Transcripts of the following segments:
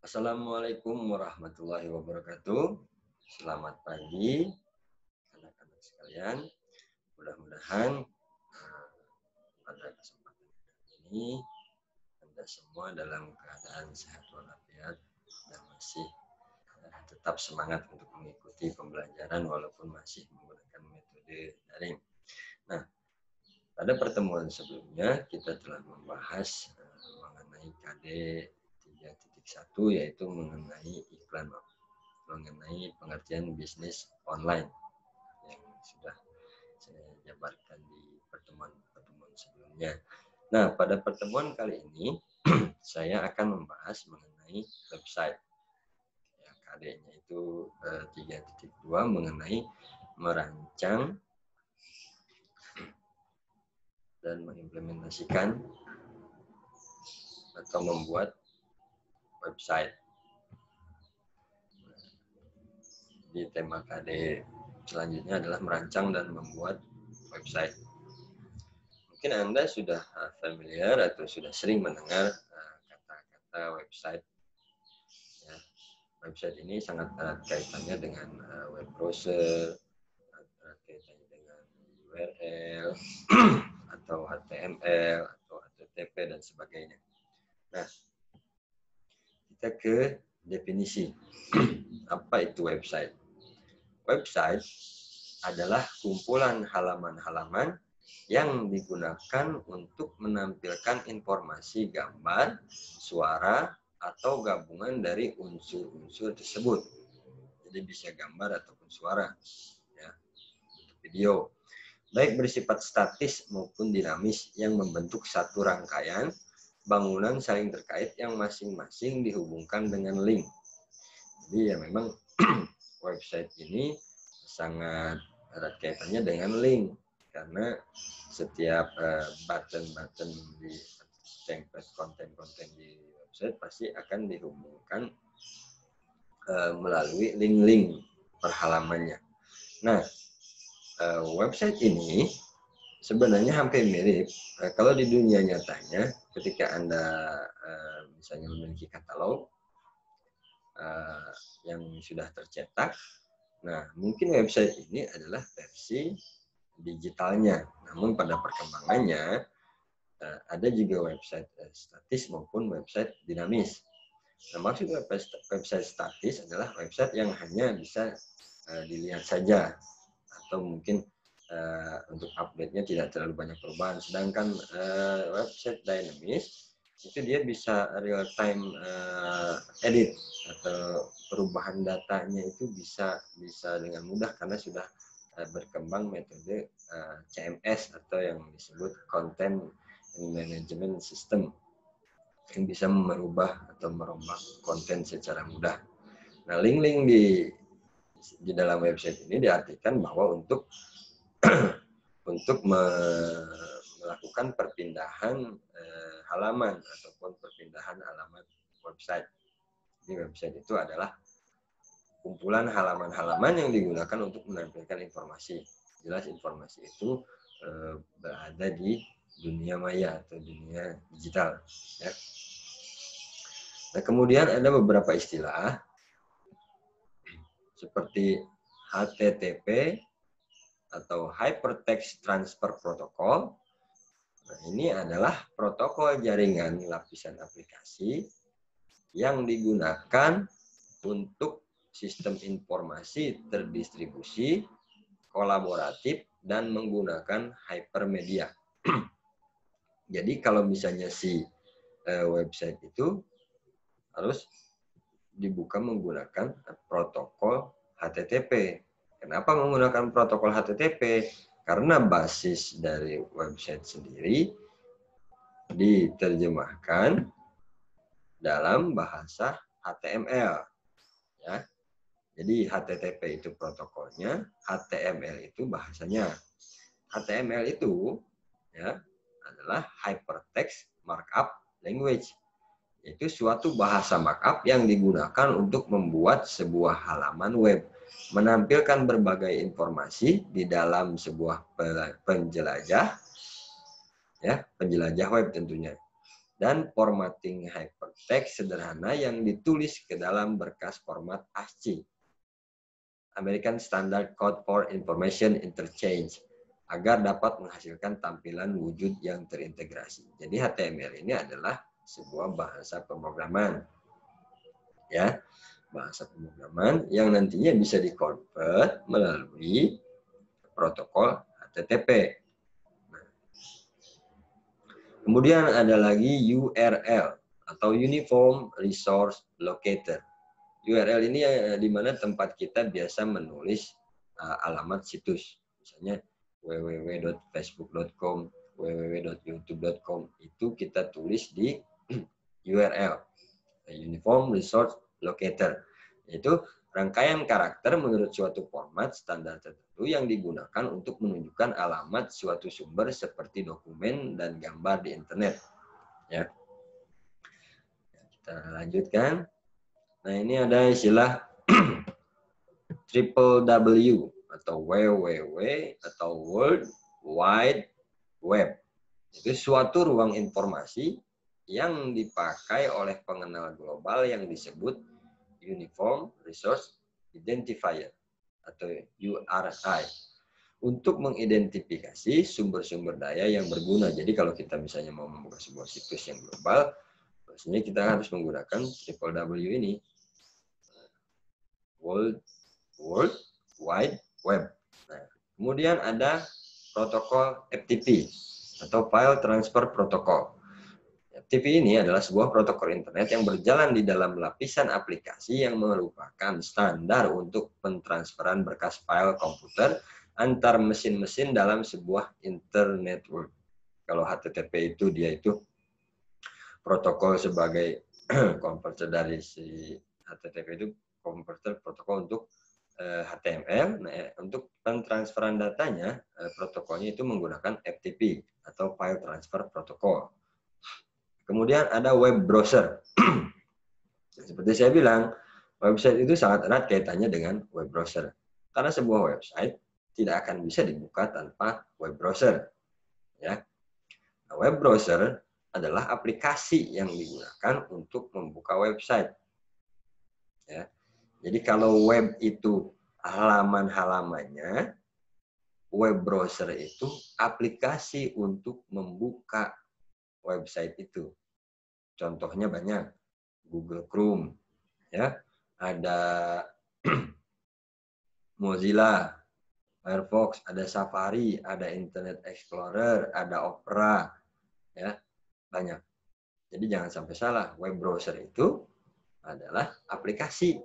Assalamualaikum warahmatullahi wabarakatuh. Selamat pagi, anak-anak sekalian. Mudah-mudahan pada kesempatan ini Anda semua dalam keadaan sehat walafiat dan masih tetap semangat untuk mengikuti pembelajaran walaupun masih menggunakan metode daring. Nah, pada pertemuan sebelumnya kita telah membahas mengenai KD 3.1 yaitu mengenai iklan, mengenai pengertian bisnis online yang sudah saya jabarkan di pertemuan sebelumnya. Nah, pada pertemuan kali ini saya akan membahas mengenai website. Ya, KD-nya itu 3.2 mengenai merancang dan mengimplementasikan atau membuat website. Di tema KD selanjutnya adalah merancang dan membuat website. Mungkin Anda sudah familiar atau sudah sering mendengar kata-kata website. Ya, website ini sangat erat kaitannya dengan web browser, erat kaitannya dengan URL, atau HTML, atau HTTP, dan sebagainya. Nah, kita ke definisi. Apa itu website? Website adalah kumpulan halaman-halaman yang digunakan untuk menampilkan informasi gambar, suara, atau gabungan dari unsur-unsur tersebut. Jadi bisa gambar ataupun suara, ya, video. Baik bersifat statis maupun dinamis yang membentuk satu rangkaian bangunan saling terkait yang masing-masing dihubungkan dengan link. Jadi ya memang website ini sangat erat kaitannya dengan link karena setiap button-button di template konten-konten di website pasti akan dihubungkan melalui link-link per halamannya. Nah, website ini sebenarnya hampir mirip. Kalau di dunia nyatanya, ketika Anda misalnya memiliki katalog yang sudah tercetak, nah mungkin website ini adalah versi digitalnya. Namun pada perkembangannya ada juga website statis maupun website dinamis. Nah, maksud website statis adalah website yang hanya bisa dilihat saja atau mungkin untuk update-nya tidak terlalu banyak perubahan. Sedangkan website dinamis itu dia bisa real time edit atau perubahan datanya itu bisa dengan mudah karena sudah berkembang metode CMS atau yang disebut Content Management System yang bisa merubah atau merombak konten secara mudah. Nah, link-link di dalam website ini diartikan bahwa untuk melakukan perpindahan halaman ataupun perpindahan alamat website. Jadi website itu adalah kumpulan halaman-halaman yang digunakan untuk menampilkan informasi. Jelas informasi itu berada di dunia maya atau dunia digital. Ya. Nah, kemudian ada beberapa istilah seperti HTTP atau Hypertext Transfer Protocol. Nah, ini adalah protokol jaringan lapisan aplikasi yang digunakan untuk sistem informasi terdistribusi, kolaboratif, dan menggunakan hypermedia. Jadi kalau misalnya si website itu harus dibuka menggunakan protokol HTTP. Kenapa menggunakan protokol HTTP? Karena basis dari website sendiri diterjemahkan dalam bahasa HTML. Ya. Jadi HTTP itu protokolnya, HTML itu bahasanya. HTML itu ya adalah Hypertext Markup Language. Itu suatu bahasa markup yang digunakan untuk membuat sebuah halaman web, menampilkan berbagai informasi di dalam sebuah penjelajah, ya, penjelajah web tentunya. dan formatting hypertext sederhana yang ditulis ke dalam berkas format ASCII. American Standard Code for Information Interchange, agar dapat menghasilkan tampilan wujud yang terintegrasi. Jadi HTML ini adalah sebuah bahasa pemrograman, ya, bahasa pemrograman yang nantinya bisa dikonvert melalui protokol HTTP. Kemudian ada lagi URL atau Uniform Resource Locator. URL ini di mana tempat kita biasa menulis alamat situs. Misalnya www.facebook.com, www.youtube.com, itu kita tulis di URL, Uniform Resource Locator. Yaitu rangkaian karakter menurut suatu format standar tertentu yang digunakan untuk menunjukkan alamat suatu sumber seperti dokumen dan gambar di internet. Ya. Kita lanjutkan. Nah, ini ada istilah triple W atau www atau World Wide Web. Itu suatu ruang informasi yang dipakai oleh pengenal global yang disebut Uniform Resource Identifier atau URI untuk mengidentifikasi sumber-sumber daya yang berguna. Jadi kalau kita misalnya mau membuka sebuah situs yang global, biasanya kita harus menggunakan triple W ini. World Wide Web. Nah, kemudian ada protokol FTP atau File Transfer Protocol. FTP ini adalah sebuah protokol internet yang berjalan di dalam lapisan aplikasi yang merupakan standar untuk pentransferan berkas file komputer antar mesin-mesin dalam sebuah internet network. Kalau HTTP itu dia itu protokol sebagai konverter dari si HTTP itu konverter protokol untuk HTML. Nah, untuk pentransferan datanya, protokolnya itu menggunakan FTP atau File Transfer Protocol. Kemudian ada web browser. Seperti saya bilang, website itu sangat erat kaitannya dengan web browser. Karena sebuah website tidak akan bisa dibuka tanpa web browser. Ya. Nah, web browser adalah aplikasi yang digunakan untuk membuka website. Ya. Jadi kalau web itu halaman-halamannya, web browser itu aplikasi untuk membuka website itu. Contohnya banyak, Google Chrome, ya, ada Mozilla, Firefox, ada Safari, ada Internet Explorer, ada Opera, ya, banyak. Jadi jangan sampai salah, web browser itu adalah aplikasi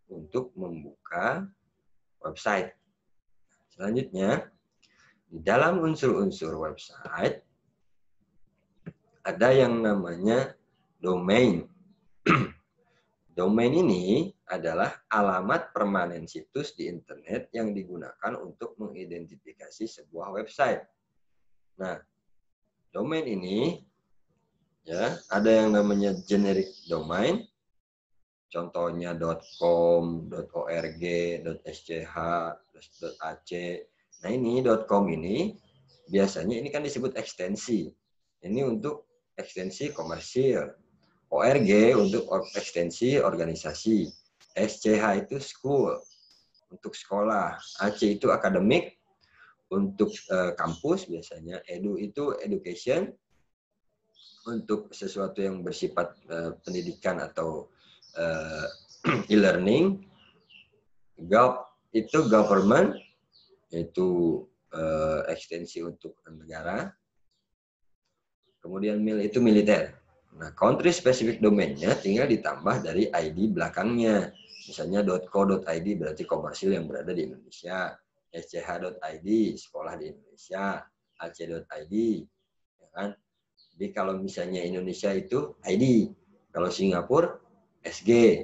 untuk membuka website. Selanjutnya, di dalam unsur-unsur website ada yang namanya domain. Domain ini adalah alamat permanen situs di internet yang digunakan untuk mengidentifikasi sebuah website. Nah, domain ini ya ada yang namanya generic domain. Contohnya .com, .org, .sch, .ac. Nah, ini .com ini biasanya ini kan disebut ekstensi. Ini untuk ekstensi komersil. ORG untuk ekstensi organisasi. SCH itu school, untuk sekolah. AC itu akademik, untuk kampus biasanya. Edu itu education, untuk sesuatu yang bersifat pendidikan atau e-learning. Gov itu government, itu ekstensi untuk negara. Kemudian mil itu militer. Nah, country specific domainnya tinggal ditambah dari ID belakangnya. Misalnya .co.id berarti komersil yang berada di Indonesia. sch.id sekolah di Indonesia. ac.id. Ya kan? Jadi kalau misalnya Indonesia itu ID. Kalau Singapura, SG.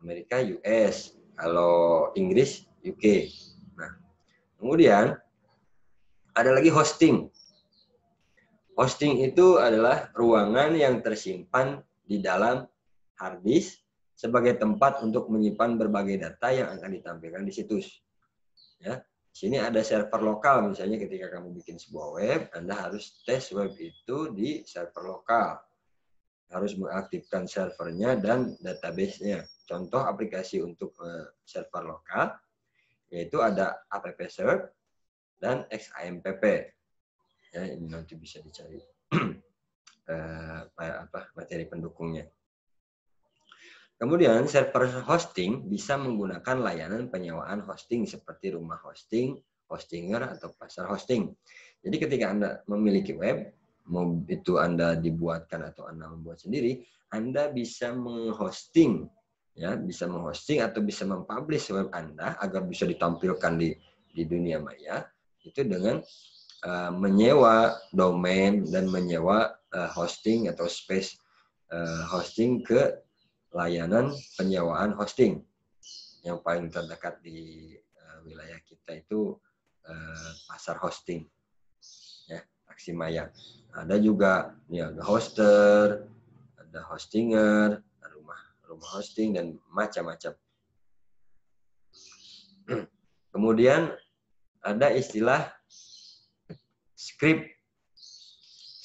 Amerika, US. Kalau Inggris, UK. Nah, kemudian ada lagi hosting. Hosting itu adalah ruangan yang tersimpan di dalam hard disk sebagai tempat untuk menyimpan berbagai data yang akan ditampilkan di situs. Ya. Di sini ada server lokal, misalnya ketika kamu bikin sebuah web, Anda harus tes web itu di server lokal. Harus mengaktifkan servernya dan database-nya. Contoh aplikasi untuk server lokal, yaitu ada appserve dan XAMPP. Ya, ini nanti bisa dicari materi pendukungnya. Kemudian server hosting bisa menggunakan layanan penyewaan hosting seperti rumah hosting, hostinger, atau pasar hosting. Jadi ketika Anda memiliki web, mau itu Anda dibuatkan atau Anda membuat sendiri, Anda bisa menghosting, ya, bisa menghosting atau bisa mempublish web Anda agar bisa ditampilkan di dunia maya, itu dengan menyewa domain dan menyewa hosting atau space hosting ke layanan penyewaan hosting. Yang paling terdekat di wilayah kita itu pasar hosting, ya, Taksimaya. Ada juga ya, ada hoster, ada hostinger, rumah hosting, dan macam-macam. Kemudian ada istilah script.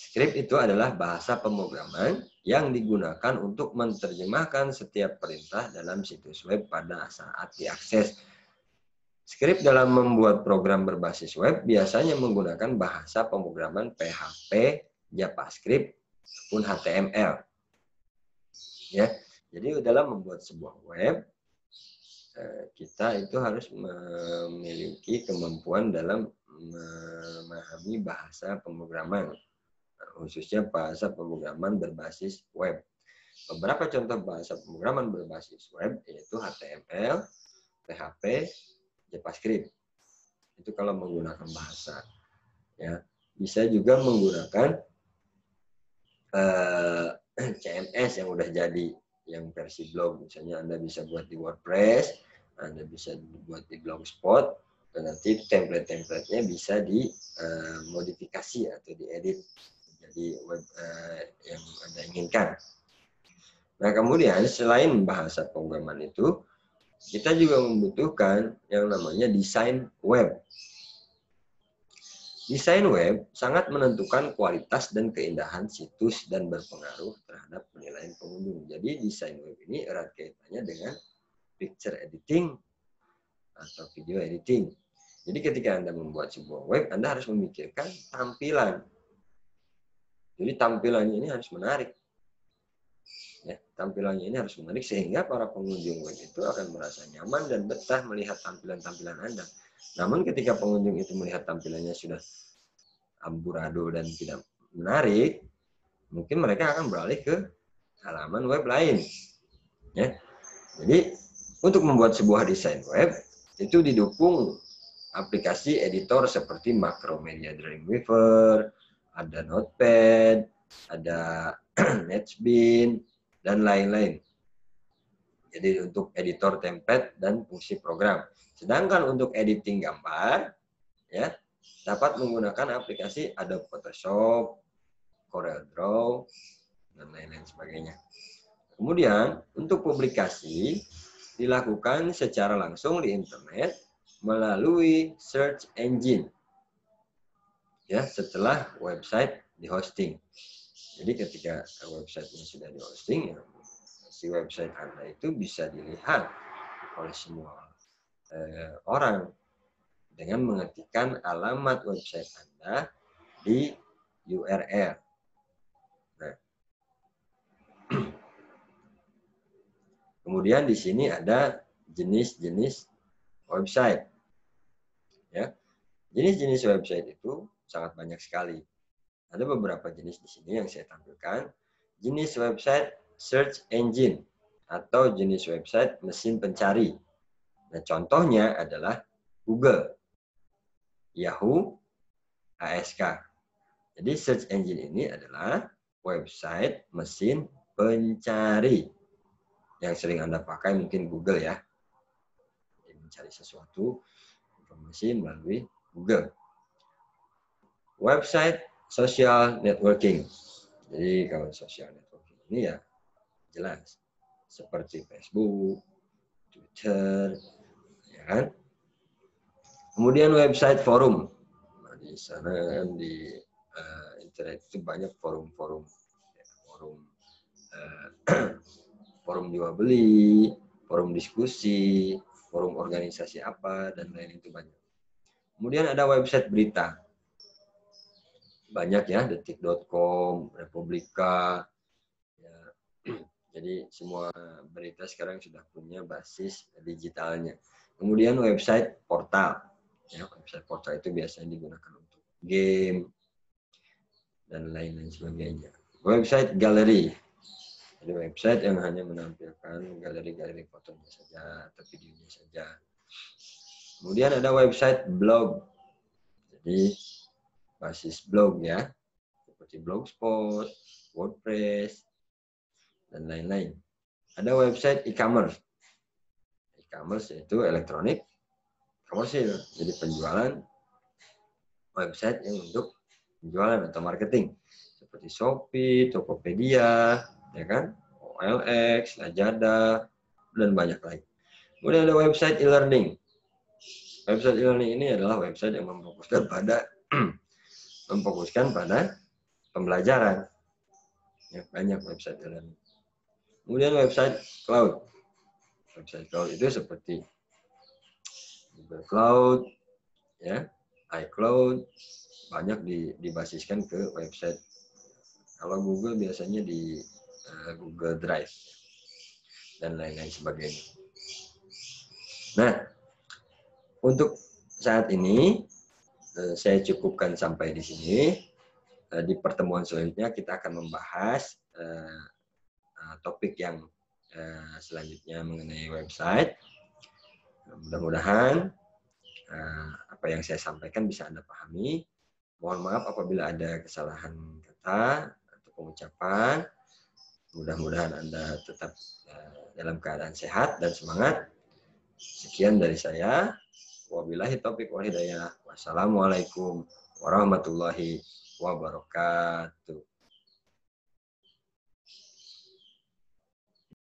Script itu adalah bahasa pemrograman yang digunakan untuk menerjemahkan setiap perintah dalam situs web pada saat diakses. Script dalam membuat program berbasis web biasanya menggunakan bahasa pemrograman PHP, JavaScript, maupun HTML. Ya, jadi dalam membuat sebuah web, kita itu harus memiliki kemampuan dalam memahami bahasa pemrograman, khususnya bahasa pemrograman berbasis web. Beberapa contoh bahasa pemrograman berbasis web yaitu HTML, PHP, JavaScript. Itu kalau menggunakan bahasa. Ya, bisa juga menggunakan CMS yang udah jadi, yang versi blog. Misalnya Anda bisa buat di WordPress, Anda bisa buat di Blogspot, dan nanti template-templatenya bisa dimodifikasi atau diedit jadi web yang Anda inginkan. Nah, kemudian selain bahasa pemrograman itu, kita juga membutuhkan yang namanya desain web. Desain web sangat menentukan kualitas dan keindahan situs dan berpengaruh terhadap penilaian pengunjung. Jadi desain web ini erat kaitannya dengan picture editing atau video editing. Jadi ketika Anda membuat sebuah web, Anda harus memikirkan tampilan. Jadi tampilannya ini harus menarik. Ya, tampilannya ini harus menarik sehingga para pengunjung web itu akan merasa nyaman dan betah melihat tampilan-tampilan Anda. Namun ketika pengunjung itu melihat tampilannya sudah amburadul dan tidak menarik, mungkin mereka akan beralih ke halaman web lain. Ya. Jadi untuk membuat sebuah desain web itu didukung aplikasi editor seperti Macromedia Dreamweaver, ada Notepad, ada NetBeans, dan lain-lain. Jadi untuk editor template dan fungsi program. Sedangkan untuk editing gambar, ya, dapat menggunakan aplikasi Adobe Photoshop, CorelDRAW, dan lain-lain sebagainya. Kemudian untuk publikasi dilakukan secara langsung di internet melalui search engine. Ya, setelah website di-hosting. Jadi ketika websitenya sudah di-hosting, ya, si website Anda itu bisa dilihat oleh semua orang dengan mengetikkan alamat website Anda di URL. Nah, kemudian di sini ada jenis-jenis website. Ya, jenis-jenis website itu sangat banyak sekali. Ada beberapa jenis di sini yang saya tampilkan. Jenis website search engine atau jenis website mesin pencari. Nah, contohnya adalah Google, Yahoo, ASK. Jadi search engine ini adalah website mesin pencari. Yang sering Anda pakai mungkin Google ya. Jadi mencari sesuatu, informasi melalui Google. Website social networking. Jadi kalau social networking ini ya jelas. Seperti Facebook, Twitter, ya kan? Kemudian website forum. Nah, di sana di internet itu banyak forum-forum, forum jual beli, forum diskusi, forum organisasi apa, dan lain itu banyak. Kemudian ada website berita. Banyak ya, detik.com, Republika. Ya. Jadi semua berita sekarang sudah punya basis digitalnya. Kemudian website portal. Ya, website portal itu biasanya digunakan untuk game dan lain-lain sebagainya. Website galeri. Jadi website yang hanya menampilkan galeri-galeri fotonya saja atau videonya saja. Kemudian ada website blog. Jadi basis blog ya, seperti Blogspot, WordPress, dan lain-lain. Ada website e-commerce. E-commerce yaitu elektronik komersil. Jadi penjualan website yang untuk penjualan atau marketing. Seperti Shopee, Tokopedia, ya kan? OLX, Lazada, dan banyak lagi. Kemudian ada website e-learning. Website e-learning ini adalah website yang memfokuskan pada pembelajaran. Ya, banyak website e-learning. Kemudian website cloud. Website cloud itu seperti Google Cloud, ya, iCloud, banyak dibasiskan ke website. Kalau Google biasanya di Google Drive dan lain-lain sebagainya. Nah, untuk saat ini saya cukupkan sampai di sini. Di pertemuan selanjutnya kita akan membahas topik yang selanjutnya mengenai website. Mudah-mudahan apa yang saya sampaikan bisa Anda pahami. Mohon maaf apabila ada kesalahan kata atau pengucapan. Mudah-mudahan Anda tetap dalam keadaan sehat dan semangat. Sekian dari saya. Wabillahi taufiq wal hidayah. Wassalamualaikum warahmatullahi wabarakatuh.